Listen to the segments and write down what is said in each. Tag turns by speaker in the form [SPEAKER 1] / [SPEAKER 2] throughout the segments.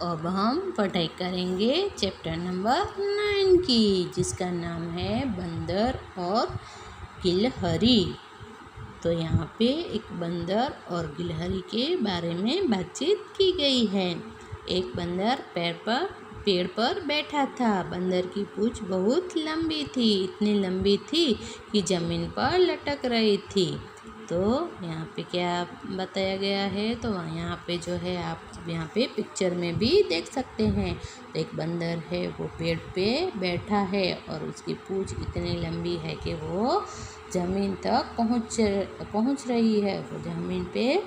[SPEAKER 1] अब हम पढ़ाई करेंगे चैप्टर नंबर 9 की, जिसका नाम है बंदर और गिलहरी। तो यहाँ पे एक बंदर और गिलहरी के बारे में बातचीत की गई है। एक बंदर पेड़ पर बैठा था। बंदर की पूंछ बहुत लंबी थी, इतनी लंबी थी कि ज़मीन पर लटक रही थी। तो यहाँ पे क्या बताया गया है, तो यहाँ पे जो है आप यहाँ पे पिक्चर में भी देख सकते हैं। तो एक बंदर है, वो पेड़ पे बैठा है और उसकी पूंछ इतनी लंबी है कि वो ज़मीन तक पहुँच रही है, वो ज़मीन पे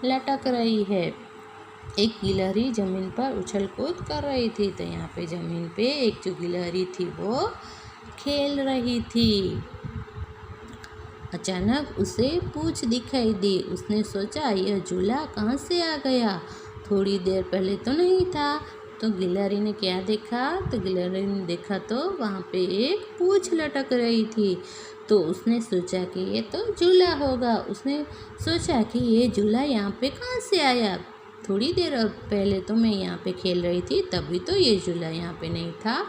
[SPEAKER 1] लटक रही है। एक गिलहरी ज़मीन पर उछल कूद कर रही थी। तो यहाँ पे ज़मीन पे एक जो गिलहरी थी वो खेल रही थी। अचानक उसे पूंछ दिखाई दी। उसने सोचा, यह झूला कहाँ से आ गया, थोड़ी देर पहले तो नहीं था। तो गिलहरी ने क्या देखा, तो गिलहरी ने देखा तो वहाँ पे एक पूंछ लटक रही थी। तो उसने सोचा कि ये तो झूला होगा। उसने सोचा कि ये झूला यहाँ पे कहाँ से आया, थोड़ी देर पहले तो मैं यहाँ पे खेल रही थी, तभी तो ये झूला यहाँ पे नहीं था।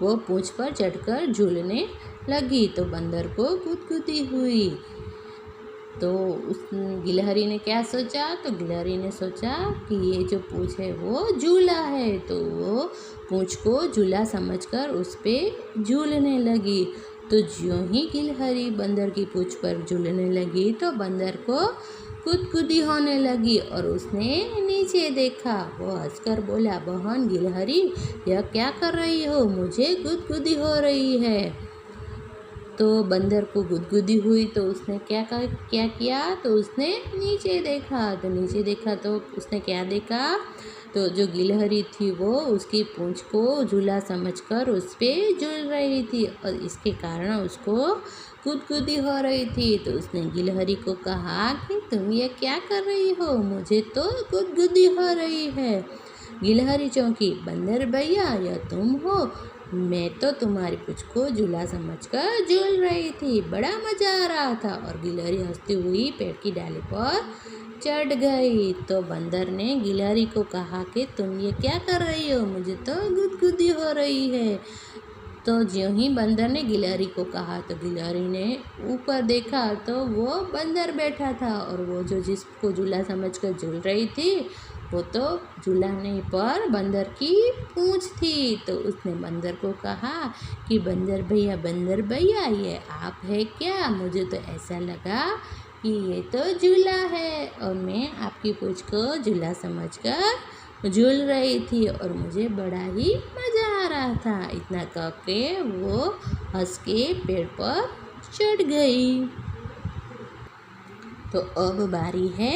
[SPEAKER 1] वो पूंछ पर चढ़कर झूलने लगी तो बंदर को गुदगुदी हुई। तो उस गिलहरी ने क्या सोचा, तो गिलहरी ने सोचा कि ये जो पूंछ है वो झूला है। तो वो पूंछ को झूला समझकर उस पर झूलने लगी। तो ज्यों ही गिलहरी बंदर की पूंछ पर झूलने लगी तो बंदर को गुदगुदी होने लगी और उसने नीचे देखा। वो हंसकर बोला, बहन गिलहरी, यह क्या कर रही हो, मुझे गुदगुदी हो रही है। तो बंदर को गुदगुदी हुई तो उसने क्या किया, तो उसने नीचे देखा। तो नीचे देखा तो उसने क्या देखा, तो जो गिलहरी थी वो उसकी पूंछ को झूला समझकर उस पर झूल रही थी और इसके कारण उसको गुदगुदी हो रही थी। तो उसने गिलहरी को कहा कि तुम ये क्या कर रही हो, मुझे तो गुदगुदी हो रही है। गिलहरी चौंकी, बंदर भैया यह तुम हो, मैं तो तुम्हारी पूंछ को झूला समझकर झूल रही थी, बड़ा मजा आ रहा था। और गिलहरी हंसती हुई पेड़ की डाली पर चढ़ गई। तो बंदर ने गिलहरी को कहा कि तुम ये क्या कर रही हो, मुझे तो गुदगुदी हो रही है। तो ज्यों ही बंदर ने गिलहरी को कहा तो गिलहरी ने ऊपर देखा तो वो बंदर बैठा था और वो जो जिसको झूला समझकर झूल रही थी वो तो झूला नहीं पर बंदर की पूंछ थी। तो उसने बंदर को कहा कि बंदर भैया ये आप है क्या, मुझे तो ऐसा लगा कि ये तो झूला है और मैं आपकी पूंछ को झूला समझकर झूल रही थी और मुझे बड़ा ही मज़ा आ रहा था। इतना कह के वो हंस के पेड़ पर चढ़ गई। तो अब बारी है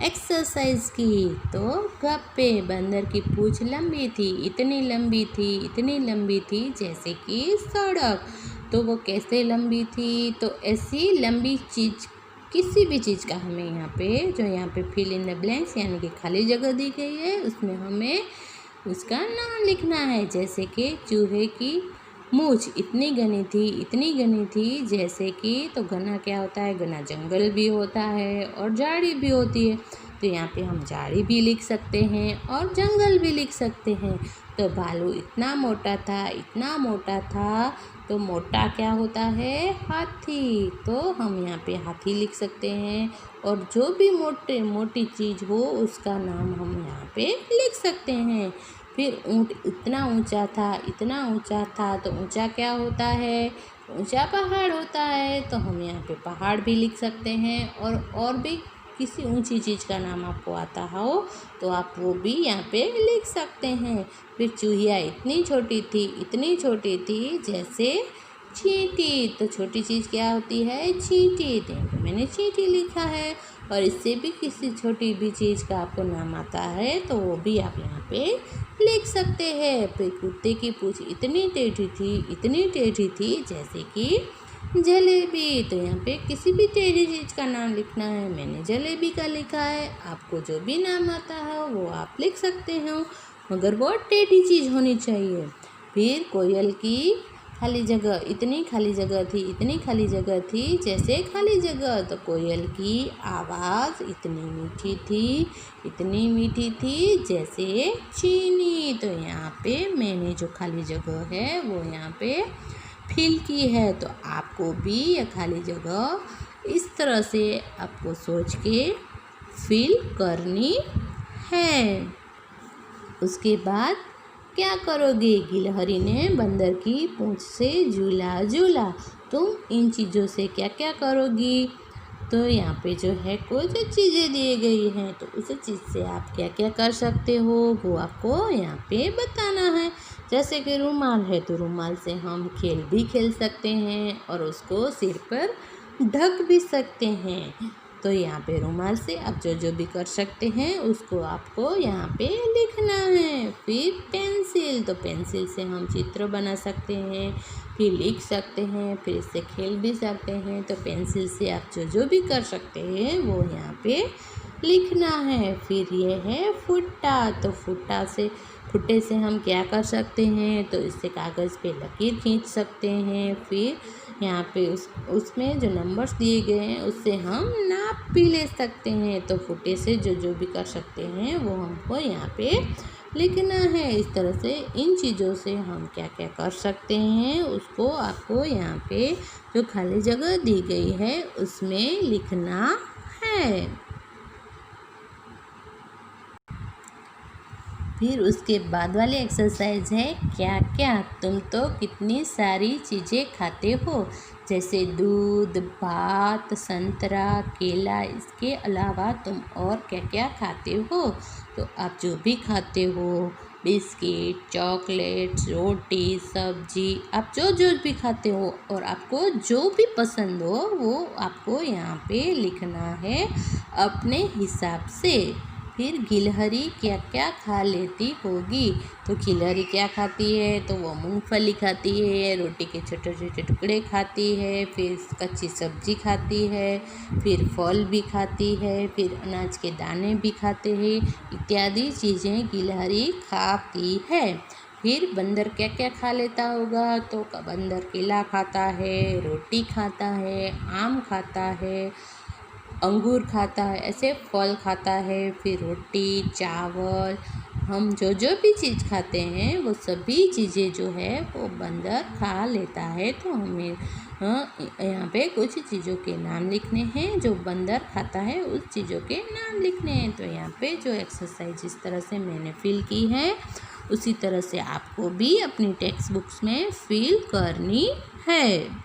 [SPEAKER 1] एक्सरसाइज की। तो गप्पे, बंदर की पूंछ लंबी थी, इतनी लंबी थी जैसे कि सड़क। तो वो कैसे लंबी थी, तो ऐसी लंबी चीज़, किसी भी चीज़ का हमें यहाँ पे फिल इन द ब्लैंक्स यानी कि खाली जगह दी गई है, उसमें हमें उसका नाम लिखना है। जैसे कि चूहे की मूछ इतनी घनी थी जैसे कि, तो घना क्या होता है, घना जंगल भी होता है और झाड़ी भी होती है। तो यहाँ पे हम झाड़ी भी लिख सकते हैं और जंगल भी लिख सकते हैं। तो भालू इतना मोटा था, तो मोटा क्या होता है, हाथी। तो हम यहाँ पे हाथी लिख सकते हैं और जो भी मोटी चीज़ हो उसका नाम हम यहाँ पे लिख सकते हैं। फिर ऊँट इतना ऊंचा था, तो ऊंचा क्या होता है, ऊंचा पहाड़ होता है। तो हम यहाँ पे पहाड़ भी लिख सकते हैं और भी किसी ऊंची चीज़ का नाम आपको आता हो तो आप वो भी यहाँ पे लिख सकते हैं। फिर चूहिया इतनी छोटी थी जैसे चींटी। तो छोटी चीज़ क्या होती है, चींटी। तो मैंने चींटी लिखा है। और इससे भी किसी छोटी भी चीज़ का आपको नाम आता है तो वो भी आप यहाँ पे लिख सकते हैं। फिर कुत्ते की पूंछ इतनी टेढ़ी थी जैसे कि जलेबी। तो यहाँ पे किसी भी टेढ़ी चीज़ का नाम लिखना है, मैंने जलेबी का लिखा है। आपको जो भी नाम आता है वो आप लिख सकते हो, मगर वो टेढ़ी चीज़ होनी चाहिए। फिर कोयल की खाली जगह, इतनी खाली जगह थी, इतनी खाली जगह थी जैसे खाली जगह। तो कोयल की आवाज़ इतनी मीठी थी, इतनी मीठी थी जैसे चीनी। तो यहाँ पे मैंने जो खाली जगह है वो यहाँ पे फिल की है। तो आपको भी यह खाली जगह इस तरह से आपको सोच के फिल करनी है। उसके बाद क्या करोगे? गिलहरी ने बंदर की पूंछ से झूला झूला। तुम इन चीज़ों से क्या क्या करोगी? तो यहाँ पे जो है कुछ चीज़ें दी गई हैं, तो उस चीज़ से आप क्या क्या कर सकते हो वो आपको यहाँ पे बताना है। जैसे कि रुमाल है तो रुमाल से हम खेल भी खेल सकते हैं और उसको सिर पर ढक भी सकते हैं। तो यहाँ पे रुमाल से आप जो जो भी कर सकते हैं उसको आपको यहाँ पे लिखना है। फिर पेंसिल, तो पेंसिल से हम चित्र बना सकते हैं, फिर लिख सकते हैं, फिर इससे खेल भी सकते हैं। तो पेंसिल से आप जो जो भी कर सकते हैं वो यहाँ पे लिखना है। फिर ये है फुट्टा, तो फुट्टे से हम क्या कर सकते हैं? तो इससे कागज़ पे लकीर खींच सकते हैं। फिर यहाँ पे उसमें जो नंबर्स दिए गए हैं उससे हम नाप भी ले सकते हैं। तो फुट्टे से जो जो भी कर सकते हैं वो हमको यहाँ पे लिखना है। इस तरह से इन चीज़ों से हम क्या क्या कर सकते हैं उसको आपको यहाँ पे जो खाली जगह दी गई है उसमें लिखना है। फिर उसके बाद वाली एक्सरसाइज है क्या क्या। तुम तो कितनी सारी चीज़ें खाते हो, जैसे दूध, भात, संतरा, केला। इसके अलावा तुम और क्या क्या खाते हो? तो आप जो भी खाते हो, बिस्किट, चॉकलेट्स, रोटी, सब्जी, आप जो जो भी खाते हो और आपको जो भी पसंद हो वो आपको यहाँ पे लिखना है अपने हिसाब से। फिर गिलहरी क्या क्या खा लेती होगी? तो गिलहरी क्या खाती है? तो वो मूंगफली खाती है, रोटी के छोटे छोटे टुकड़े खाती है, फिर कच्ची सब्जी खाती है, फिर फल भी खाती है, फिर अनाज के दाने भी खाते हैं। इत्यादि चीज़ें गिलहरी खाती है। फिर बंदर क्या क्या खा लेता होगा? तो बंदर केला खाता है, रोटी खाता है, आम खाता है, अंगूर खाता है, ऐसे फल खाता है। फिर रोटी, चावल, हम जो जो भी चीज़ खाते हैं वो सभी चीज़ें जो है वो बंदर खा लेता है। तो हमें यहाँ पे कुछ चीज़ों के नाम लिखने हैं जो बंदर खाता है, उस चीज़ों के नाम लिखने हैं। तो यहाँ पे जो एक्सरसाइज जिस तरह से मैंने फिल की है उसी तरह से आपको भी अपनी टेक्स्ट बुक्स में फिल करनी है।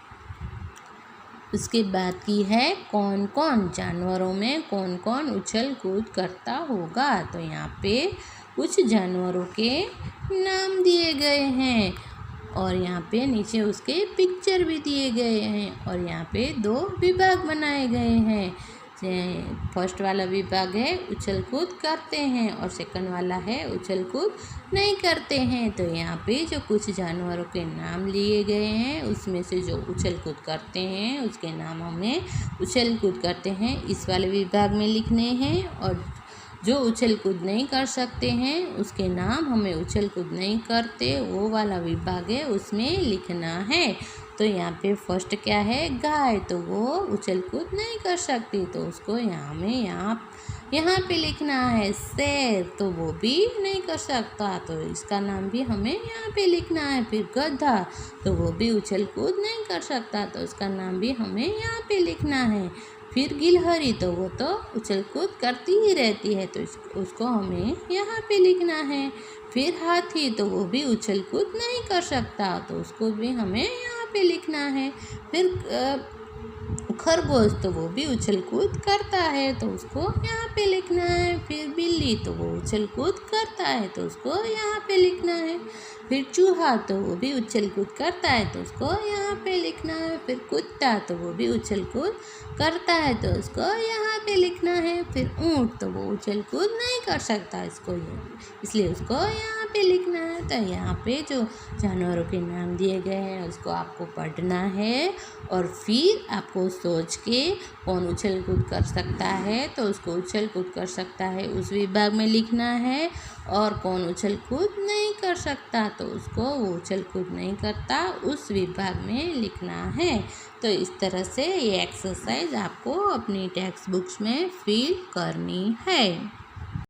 [SPEAKER 1] उसके बाद की है कौन कौन जानवरों में कौन कौन उछल कूद करता होगा। तो यहाँ पे कुछ जानवरों के नाम दिए गए हैं और यहाँ पे नीचे उसके पिक्चर भी दिए गए हैं और यहाँ पे 2 विभाग बनाए गए हैं। फर्स्ट वाला विभाग है उछल कूद करते हैं और सेकंड वाला है उछल कूद नहीं करते हैं। तो यहाँ पे जो कुछ जानवरों के नाम लिए गए हैं उसमें से जो उछल कूद करते हैं उसके नाम हमें उछल कूद करते हैं इस वाले विभाग में लिखने हैं और जो उछल कूद नहीं कर सकते हैं उसके नाम हमें उछल कूद नहीं करते वो वाला विभाग है उसमें लिखना है। तो यहाँ पे फर्स्ट क्या है गाय, तो वो उछल कूद नहीं कर सकती तो उसको यहाँ पे लिखना है। शेर, तो वो भी नहीं कर सकता तो इसका नाम भी हमें यहाँ पे लिखना है। फिर गधा, तो वो भी उछल कूद नहीं कर सकता तो उसका नाम भी हमें यहाँ पे लिखना है। फिर गिलहरी, तो वो तो उछल कूद करती ही रहती है तो उसको हमें यहाँ पे लिखना है। फिर हाथी, तो वो भी उछल कूद नहीं कर सकता तो उसको भी हमें यहाँ पे लिखना है। फिर खरगोश, तो वो भी उछल कूद करता है तो उसको यहाँ पे लिखना है। फिर बिल्ली, तो वो उछल कूद करता है तो उसको यहाँ पे लिखना है। फिर चूहा, तो वो भी उछल कूद करता है तो उसको यहाँ पे लिखना है। फिर कुत्ता, तो वो भी उछल कूद करता है तो उसको यहाँ पे लिखना है। फिर ऊँट, तो वो उछल कूद नहीं कर सकता इसलिए उसको यहाँ पे लिखना है। तो यहाँ पे जो जानवरों के नाम दिए गए हैं उसको आपको पढ़ना है और फिर आपको सोच के कौन उछल कूद कर सकता है तो उसको उछल कूद कर सकता है उस विभाग में लिखना है और कौन उछल कूद नहीं कर कर सकता तो उसको वो उछल कूद नहीं करता उस विभाग में लिखना है। तो इस तरह से ये एक्सरसाइज आपको अपनी टेक्स्ट बुक्स में फिल करनी है।